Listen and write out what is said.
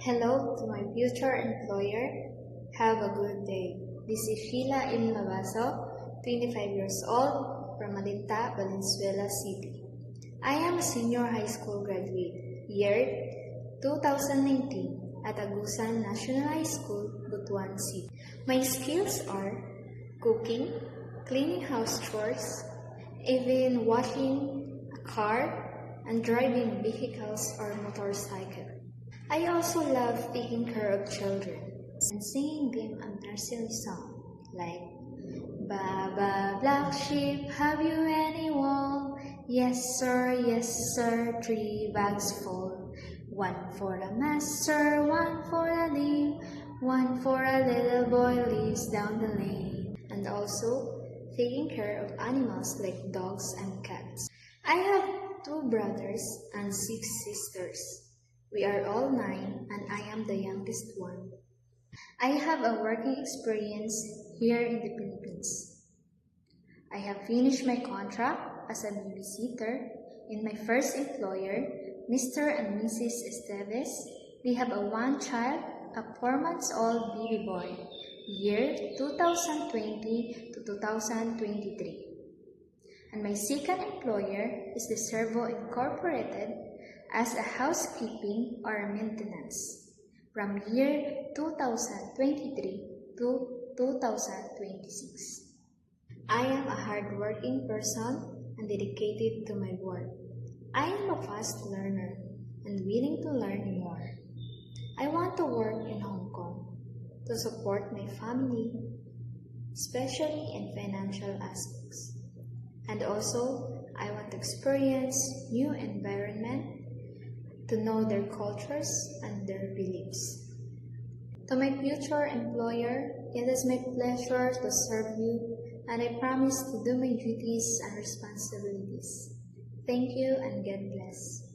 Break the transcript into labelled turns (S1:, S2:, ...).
S1: Hello to my future employer. Have a good day. This is Sheila M. Labaso, 25 years old, from Malinta, Valenzuela City. I am a senior high school graduate, year 2019 at Agusan National High School, Butuan City. My skills are cooking, cleaning house chores, even washing a car and driving vehicles or motorcycle. I also love taking care of children and singing them a nursery song like Baba Black Sheep, have you any wool? Yes sir, 3 bags full. 1 for the master, 1 for the lamb, 1 for a little boy lives down the lane. And also taking care of animals like dogs and cats. I have 2 brothers and 6 sisters. We are all 9 and I am the youngest one. I have a working experience here in the Philippines. I have finished my contract as a babysitter in my first employer, Mr. and Mrs. Esteves. We have a 1 child, a 4 months old baby boy, year 2020 to 2023. And my second employer is the Servo Incorporated as a housekeeping or maintenance from year 2023 to 2026. I am a hardworking person and dedicated to my work. I am a fast learner and willing to learn more. I want to work in Hong Kong to support my family, especially in financial aspects. And also, I want to experience new environment to know their cultures and their beliefs. To my future employer, it is my pleasure to serve you, and I promise to do my duties and responsibilities. Thank you and God bless.